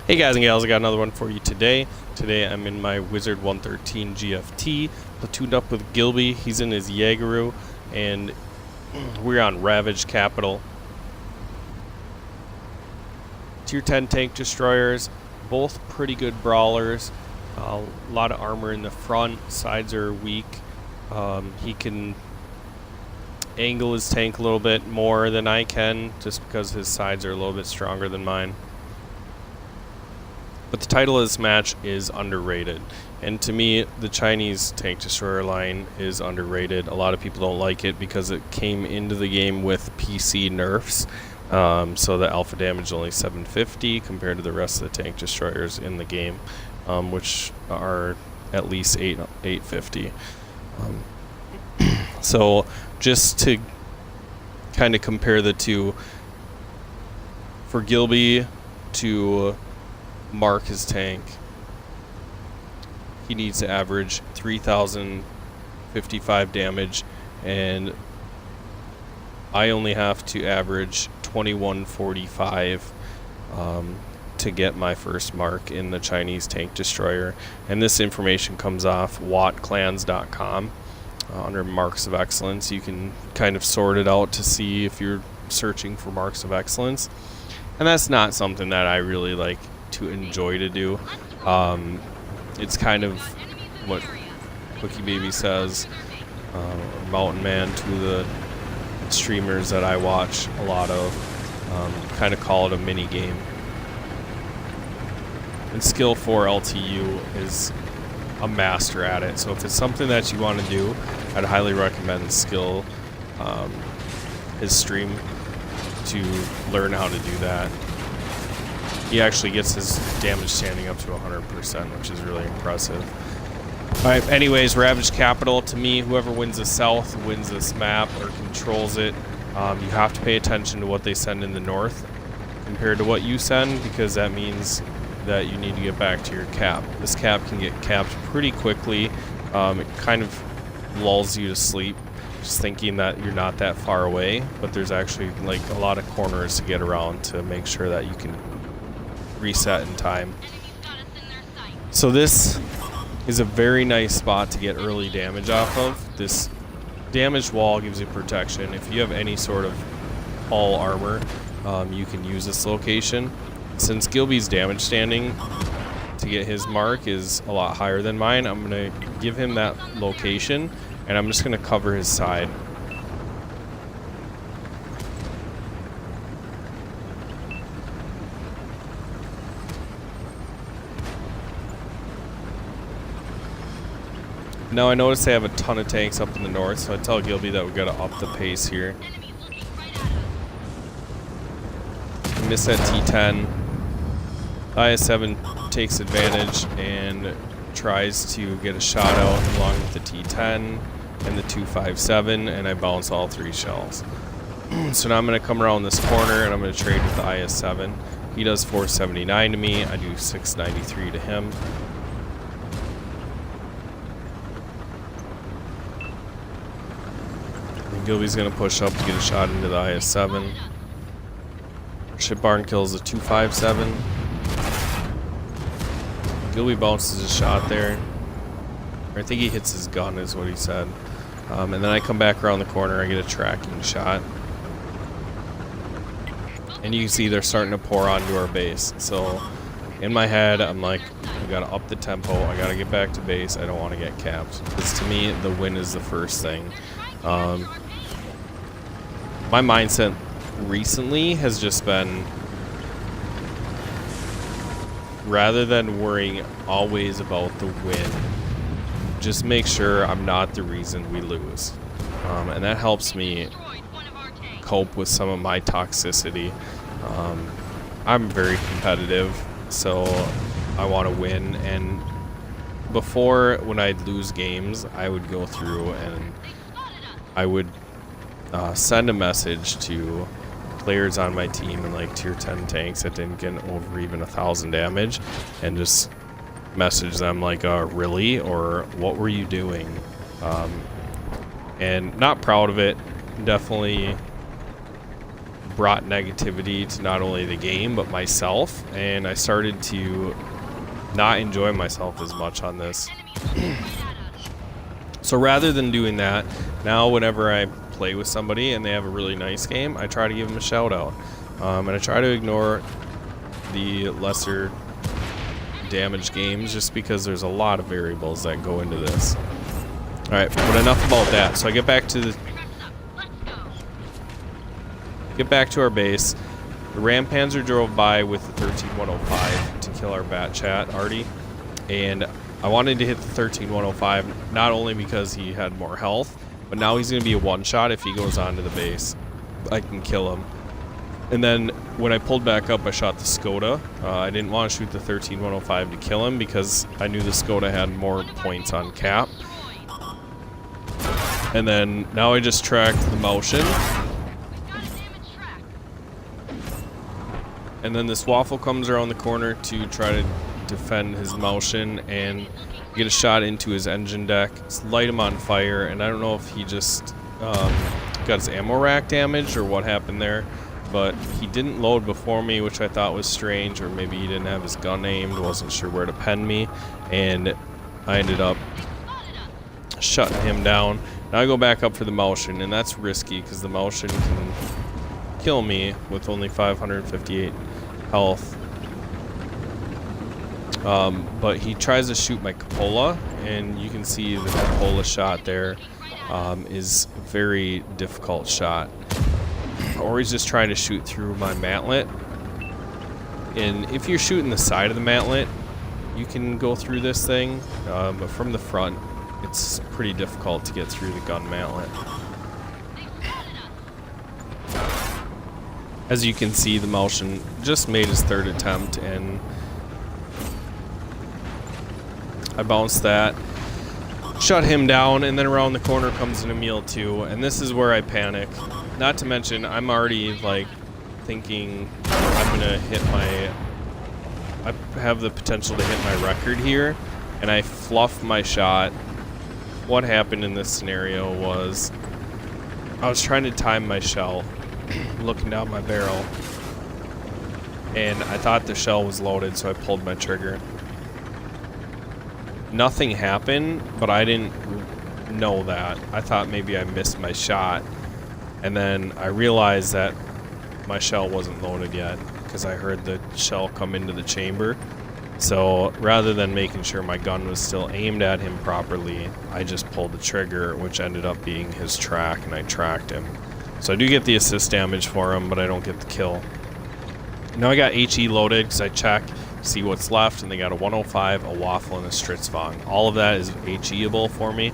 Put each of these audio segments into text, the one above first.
Hey guys and gals, I got another one for you today. Today I'm in my Wizard 113 GFT, platooned up with Gilby. He's in his Jaegeru, and we're on Ravaged Capital. Tier 10 tank destroyers, both pretty good brawlers. A lot of armor in the front, sides are weak. He can angle his tank a little bit more than I can, just because his sides are a little bit stronger than mine. But the title of this match is underrated, and to me the Chinese tank destroyer line is underrated. A lot of people don't like it because it came into the game with PC nerfs, so the alpha damage is only 750 compared to the rest of the tank destroyers in the game, which are at least 850. So just to kind of compare the two, for Gilby to mark his tank, he needs to average 3,055 damage, and I only have to average 2145 to get my first mark in the Chinese tank destroyer. And this information comes off wattclans.com under marks of excellence. You can kind of sort it out to see if you're searching for marks of excellence, and that's not something that I really like to enjoy to do. It's kind of what Cookie Baby says, Mountain Man, to the streamers that I watch a lot of, kind of call it a mini game. And Skill 4 LTU is a master at it, so if it's something that you want to do, I'd highly recommend Skill, his stream, to learn how to do that. He actually gets his damage standing up to 100%, which is really impressive. Alright, anyways, Ravaged Capital, to me, whoever wins the south wins this map or controls it. You have to pay attention to what they send in the north compared to what you send, because that means that you need to get back to your cap. This cap can get capped pretty quickly. It kind of lulls you to sleep, just thinking that you're not that far away, but there's actually like a lot of corners to get around to make sure that you can reset in time. So this is a very nice spot to get early damage off of. This damaged wall gives you protection. If you have any sort of hull armor, you can use this location. Since Gilby's damage standing to get his mark is a lot higher than mine, I'm going to give him that location, and I'm just going to cover his side. Now I notice they have a ton of tanks up in the north, so I tell Gilby that we gotta up the pace here. Miss that T10. IS-7 takes advantage and tries to get a shot out along with the T10 and the 257, and I bounce all three shells. So now I'm gonna come around this corner and I'm gonna trade with the IS-7. He does 479 to me, I do 693 to him. Gilby's gonna push up to get a shot into the IS-7. Ship Barn kills the 257. Gilby bounces a shot there. I think he hits his gun is what he said. And then I come back around the corner, I get a tracking shot. And you can see they're starting to pour onto our base. So in my head, I'm like, I gotta up the tempo, I gotta get back to base, I don't wanna get capped. Because to me, the win is the first thing. My mindset recently has just been, rather than worrying always about the win, just make sure I'm not the reason we lose. And that helps me cope with some of my toxicity. I'm very competitive, so I want to win. And before, when I'd lose games, I would go through and I would send a message to players on my team in like tier 10 tanks that didn't get over even 1,000 damage, and just message them like, really, or what were you doing? And not proud of it, definitely brought negativity to not only the game but myself, and I started to not enjoy myself as much on this. So rather than doing that, now whenever I play with somebody and they have a really nice game, I try to give them a shout out, and I try to ignore the lesser damage games just because there's a lot of variables that go into this. Alright, but enough about that. So I get back to our base. The Ram Panzer drove by with the 13105 to kill our bat chat Artie, and I wanted to hit the 13105 not only because he had more health, but now he's going to be a one-shot if he goes onto the base. I can kill him. And then when I pulled back up, I shot the Skoda. I didn't want to shoot the 13105 to kill him because I knew the Skoda had more points on cap. And then now I just tracked the motion. And then this Waffle comes around the corner to try to defend his motion and get a shot into his engine deck, light him on fire, and I don't know if he just got his ammo rack damaged or what happened there, but he didn't load before me, which I thought was strange, or maybe he didn't have his gun aimed, wasn't sure where to pen me, and I ended up shutting him down. Now I go back up for the motion, and that's risky because the motion can kill me with only 558 health. But he tries to shoot my cupola, and you can see the cupola shot there is a very difficult shot. Or he's just trying to shoot through my mantlet. And if you're shooting the side of the mantlet, you can go through this thing, but from the front, it's pretty difficult to get through the gun mantlet. As you can see, the motion just made his third attempt, and I bounced that, shut him down, and then around the corner comes an Emil 2, and this is where I panic. Not to mention, I'm already like thinking I'm gonna hit my, I have the potential to hit my record here, and I fluff my shot. What happened in this scenario was I was trying to time my shell, looking down my barrel, and I thought the shell was loaded, so I pulled my trigger. Nothing happened, but I didn't know that. I thought maybe I missed my shot, and then I realized that my shell wasn't loaded yet because I heard the shell come into the chamber. So rather than making sure my gun was still aimed at him properly, I just pulled the trigger, which ended up being his track, and I tracked him. So I do get the assist damage for him, but I don't get the kill. Now I got HE loaded because I check, see what's left, and they got a 105, a Waffle, and a Stritzvong. All of that is HE-able for me,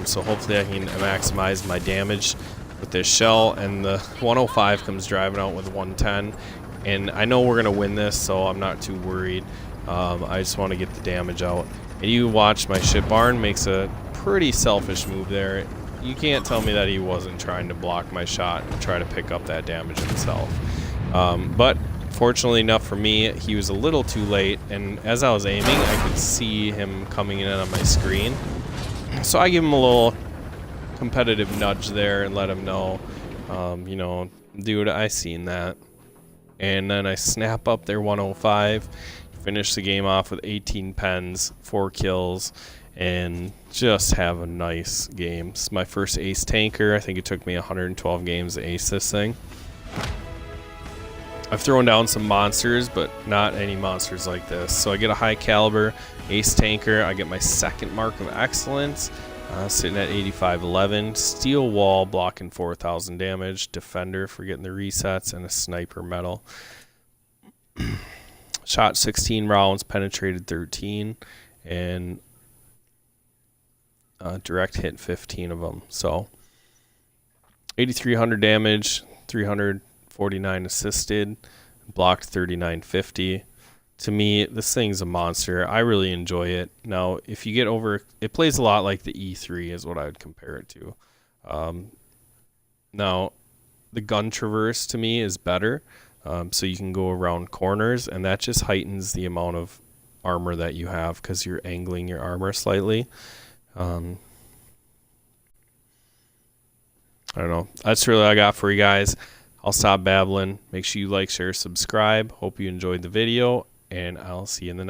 so hopefully I can maximize my damage with this shell, and the 105 comes driving out with 110, and I know we're going to win this, so I'm not too worried. I just want to get the damage out. And you watch my ship barn makes a pretty selfish move there. You can't tell me that he wasn't trying to block my shot and try to pick up that damage himself. But fortunately enough for me, he was a little too late, and as I was aiming, I could see him coming in on my screen. So I give him a little competitive nudge there and let him know, you know, dude, I seen that. And then I snap up their 105, finish the game off with 18 pens, 4 kills, and just have a nice game. It's my first ace tanker. I think it took me 112 games to ace this thing. I've thrown down some monsters, but not any monsters like this. So I get a high caliber ace tanker. I get my second mark of excellence, sitting at 8511. Steel wall blocking 4,000 damage. Defender for getting the resets, and a sniper medal. Shot 16 rounds, penetrated 13, and direct hit 15 of them. So 8,300 damage, 349 assisted, blocked 3950. To me, this thing's a monster. I really enjoy it. Now, if you get over, it plays a lot like the E3 is what I would compare it to. Now, the gun traverse to me is better. So you can go around corners, and that just heightens the amount of armor that you have because you're angling your armor slightly. I don't know. That's really all I got for you guys. I'll stop babbling. Make sure you like, share, subscribe. Hope you enjoyed the video, and I'll see you in the next